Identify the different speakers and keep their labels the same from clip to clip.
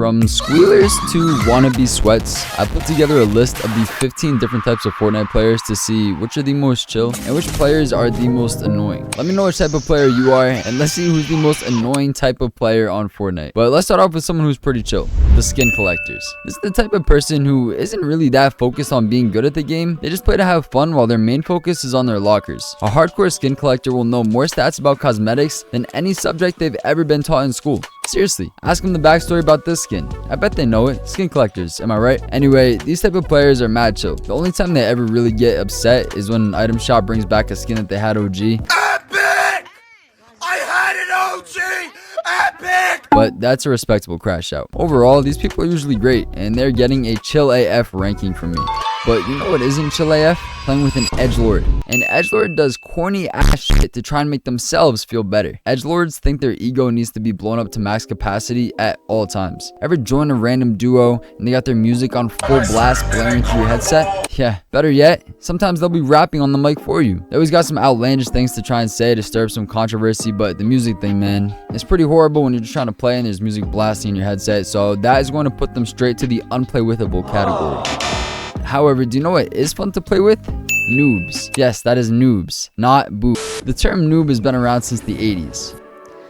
Speaker 1: From squealers to wannabe sweats, I put together a list of the 15 different types of Fortnite players to see which are the most chill and which players are the most annoying. Let me know which type of player you are, and let's see who's the most annoying type of player on Fortnite. But let's start off with someone who's pretty chill, the skin collectors. This is the type of person who isn't really that focused on being good at the game. They just play to have fun while their main focus is on their lockers. A hardcore skin collector will know more stats about cosmetics than any subject they've ever been taught in school. Seriously, ask them the backstory about this skin. I bet they know it. Skin collectors, am I right? Anyway, these type of players are mad chill. The only time they ever really get upset is when an item shop brings back a skin that they had OG.
Speaker 2: Epic! I had an OG! Epic!
Speaker 1: But that's a respectable crash out. Overall, these people are usually great, and they're getting a chill AF ranking from me. But you know what isn't chill AF? Playing with an edgelord. An edgelord does corny ass shit to try and make themselves feel better. Edgelords think their ego needs to be blown up to max capacity at all times. Ever join a random duo and they got their music on full blast blaring through your headset? Yeah, better yet, sometimes they'll be rapping on the mic for you. They always got some outlandish things to try and say to stir up some controversy, but the music thing, man, it's pretty horrible when you're just trying to play and there's music blasting in your headset, so that is going to put them straight to the unplaywithable category. However, do you know what is fun to play with? Noobs. Yes, that is noobs, not boo. The term noob has been around since the 80s.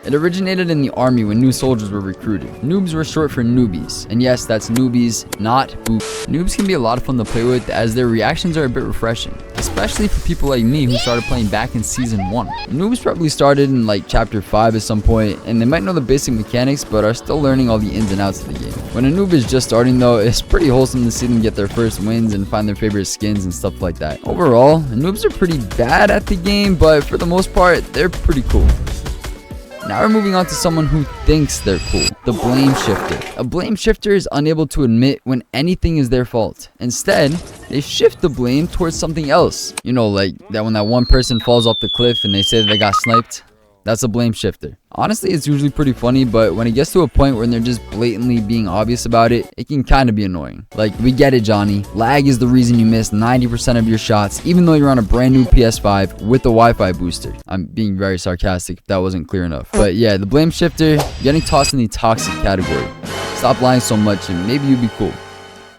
Speaker 1: It originated in the army when new soldiers were recruited. Noobs were short for newbies. And yes, that's newbies, not boo. Noobs can be a lot of fun to play with as their reactions are a bit refreshing. Especially for people like me who started playing back in Season 1. Noobs probably started in like Chapter 5 at some point, and they might know the basic mechanics but are still learning all the ins and outs of the game. When a noob is just starting though, it's pretty wholesome to see them get their first wins and find their favorite skins and stuff like that. Overall, noobs are pretty bad at the game, but for the most part, they're pretty cool. Now we're moving on to someone who thinks they're cool, the blame shifter. A blame shifter is unable to admit when anything is their fault. Instead, they shift the blame towards something else. You know, like that when that one person falls off the cliff and they say that they got sniped. That's a blame shifter. Honestly, it's usually pretty funny, but when it gets to a point where they're just blatantly being obvious about it, it can kind of be annoying. Like, we get it, Johnny. Lag is the reason you missed 90% of your shots, even though you're on a brand new PS5 with the Wi-Fi booster. I'm being very sarcastic if that wasn't clear enough. But yeah, the blame shifter, getting tossed in the toxic category. Stop lying so much and maybe you'll be cool.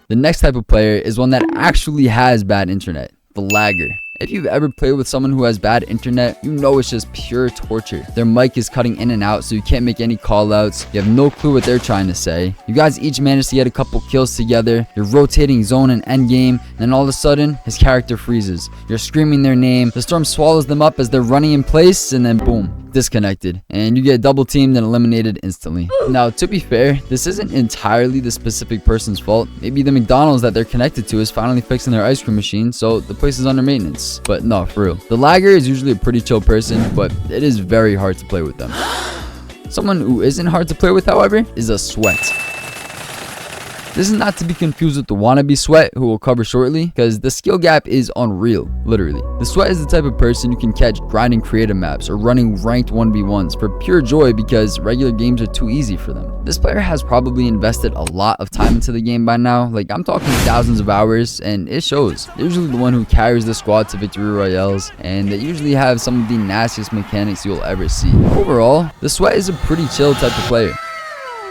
Speaker 1: The next type of player is one that actually has bad internet, the lagger. If you've ever played with someone who has bad internet, you know it's just pure torture. Their mic is cutting in and out so you can't make any call outs. You have no clue what they're trying to say. You guys each managed to get a couple kills together. You're rotating zone and end game, and then all of a sudden, his character freezes. You're screaming their name. The storm swallows them up as they're running in place, and then boom, disconnected, and you get double teamed and eliminated instantly. Now, to be fair, this isn't entirely the specific person's fault. Maybe the McDonald's that they're connected to is finally fixing their ice cream machine, so the place is under maintenance. But no, for real. The lagger is usually a pretty chill person, but it is very hard to play with them. Someone who isn't hard to play with, however, is a sweat. This is not to be confused with the wannabe sweat, who we'll cover shortly, because the skill gap is unreal, literally. The sweat is the type of person you can catch grinding creative maps or running ranked 1v1s for pure joy because regular games are too easy for them. This player has probably invested a lot of time into the game by now, like I'm talking thousands of hours, and it shows. They're usually the one who carries the squad to victory royales, and they usually have some of the nastiest mechanics you'll ever see. Overall, the sweat is a pretty chill type of player.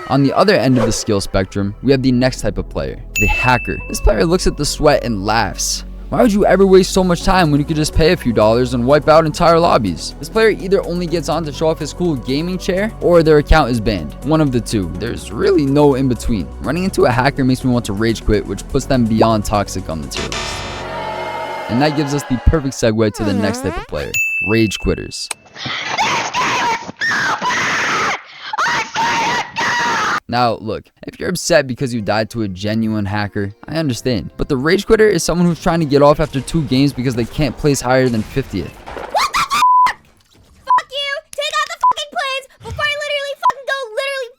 Speaker 1: On the other end of the skill spectrum, we have the next type of player, the hacker. This player looks at the sweat and laughs. Why would you ever waste so much time when you could just pay a few dollars and wipe out entire lobbies? This player either only gets on to show off his cool gaming chair, or their account is banned. One of the two. There's really no in between. Running into a hacker makes me want to rage quit, which puts them beyond toxic on the tier list. And that gives us the perfect segue to the next type of player, rage quitters. Now, look, if you're upset because you died to a genuine hacker, I understand. But the rage quitter is someone who's trying to get off after 2 games because they can't place higher than 50th.
Speaker 3: What the f***? Fuck you! Take out the fucking planes before I literally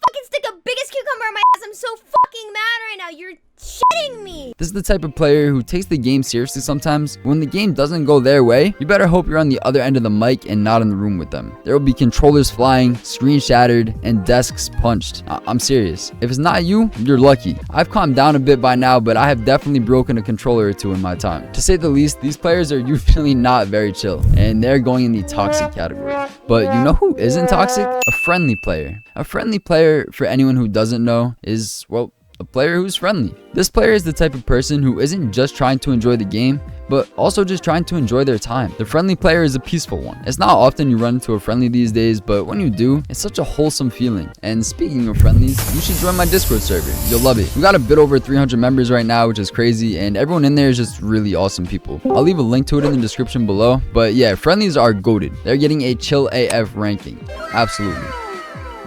Speaker 3: fucking stick a biggest cucumber in my ass. I'm so fucking mad right now. You're shitting me.
Speaker 1: This is the type of player who takes the game seriously sometimes. When the game doesn't go their way, you better hope you're on the other end of the mic and not in the room with them. There will be controllers flying, screen shattered, and desks punched. I'm serious. If it's not you, you're lucky. I've calmed down a bit by now, but I have definitely broken a controller or two in my time. To say the least, these players are usually not very chill, and they're going in the toxic category. But you know who isn't toxic? A friendly player. A friendly player, for anyone who doesn't know, is, well, a player who's friendly. This player is the type of person who isn't just trying to enjoy the game, but also just trying to enjoy their time. The friendly player is a peaceful one. It's not often you run into a friendly these days, but when you do, it's such a wholesome feeling. And speaking of friendlies, you should join my Discord server. You'll love it. We got a bit over 300 members right now, which is crazy, and everyone in there is just really awesome people. I'll leave a link to it in the description below. But yeah, friendlies are goated. They're getting a chill AF ranking. Absolutely.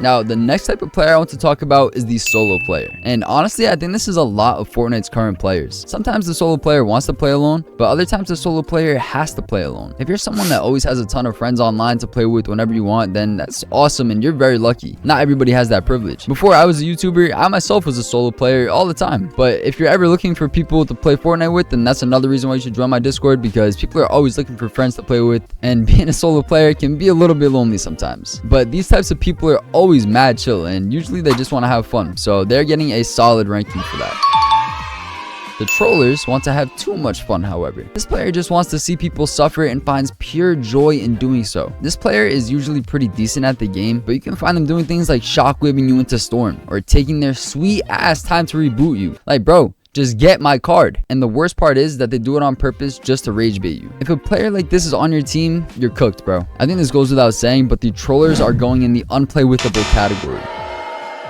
Speaker 1: Now, the next type of player I want to talk about is the solo player. And honestly, I think this is a lot of Fortnite's current players. Sometimes the solo player wants to play alone, but other times the solo player has to play alone. If you're someone that always has a ton of friends online to play with whenever you want, then that's awesome and you're very lucky. Not everybody has that privilege. Before I was a YouTuber, I myself was a solo player all the time. But if you're ever looking for people to play Fortnite with, then that's another reason why you should join my Discord, because people are always looking for friends to play with, and being a solo player can be a little bit lonely sometimes. But these types of people are always mad chill, and usually they just want to have fun, so they're getting a solid ranking for that. The trollers want to have too much fun, however. This player just wants to see people suffer and finds pure joy in doing so. This player is usually pretty decent at the game, but you can find them doing things like shockwaving you into storm, or taking their sweet ass time to reboot you. Like, bro, just get my card. And the worst part is that they do it on purpose just to rage bait you. If a player like this is on your team, you're cooked, bro. I think this goes without saying, but the trollers are going in the unplaywithable category.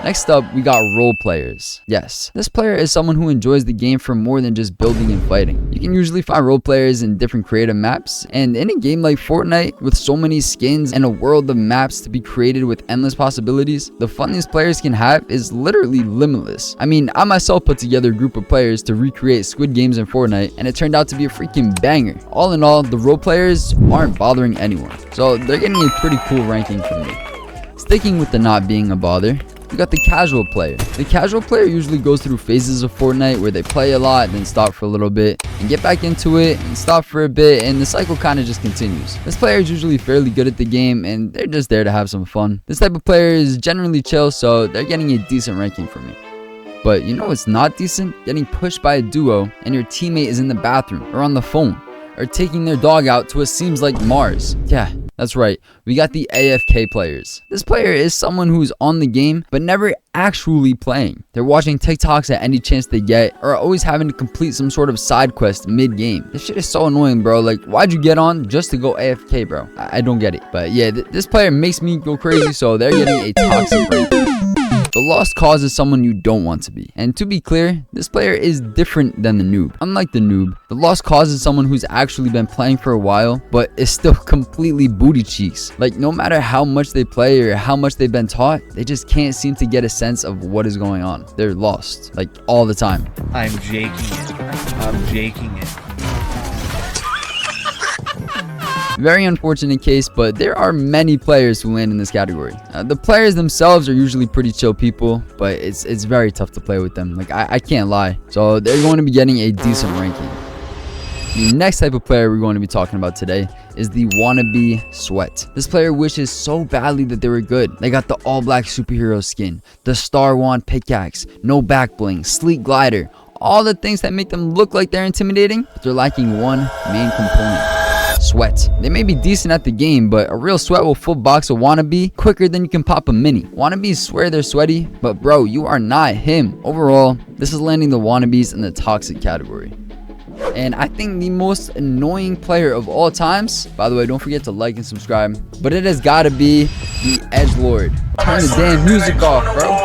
Speaker 1: Next up, we got role players. Yes, this player is someone who enjoys the game for more than just building and fighting. You can usually find role players in different creative maps, and in a game like Fortnite, with so many skins and a world of maps to be created with endless possibilities, the fun these players can have is literally limitless. I mean, I myself put together a group of players to recreate Squid Games in Fortnite, and it turned out to be a freaking banger. All in all, the role players aren't bothering anyone, so they're getting a pretty cool ranking from me. Sticking with the not being a bother, we got the casual player. The casual player usually goes through phases of Fortnite where they play a lot, then stop for a little bit, and get back into it, and stop for a bit, and the cycle kind of just continues. This player is usually fairly good at the game, and they're just there to have some fun. This type of player is generally chill, so they're getting a decent ranking from me. But you know what's not decent? Getting pushed by a duo, and your teammate is in the bathroom, or on the phone, or taking their dog out to what seems like Mars. Yeah, that's right, we got the AFK players. This player is someone who's on the game, but never actually playing. They're watching TikToks at any chance they get, or always having to complete some sort of side quest mid-game. This shit is so annoying, bro. Like, why'd you get on just to go AFK, bro? I don't get it. But yeah, this player makes me go crazy, so they're getting a toxic ranking. The lost cause is someone you don't want to be. And to be clear, this player is different than the noob. Unlike the noob, the lost cause is someone who's actually been playing for a while, but is still completely booty cheeks. Like, no matter how much they play or how much they've been taught, they just can't seem to get a sense of what is going on. They're lost, like, all the time.
Speaker 4: I'm jaking it. I'm jaking it.
Speaker 1: Very unfortunate case, but there are many players who land in this category. The players themselves are usually pretty chill people, but it's very tough to play with them. Like, I can't lie. So they're going to be getting a decent ranking. The next type of player we're going to be talking about today is the Wannabe Sweat. This player wishes so badly that they were good. They got the all black superhero skin, the Star Wand pickaxe, no back bling, sleek glider, all the things that make them look like they're intimidating, but they're lacking one main component: sweat. They may be decent at the game, but a real sweat will full box a Wannabe quicker than you can pop a mini. Wannabes swear they're sweaty, but bro, you are not him. Overall, this is landing the Wannabes in the toxic category. And I think the most annoying player of all times, by the way, don't forget to like and subscribe, but it has got to be the edgelord. Turn the damn music off, bro.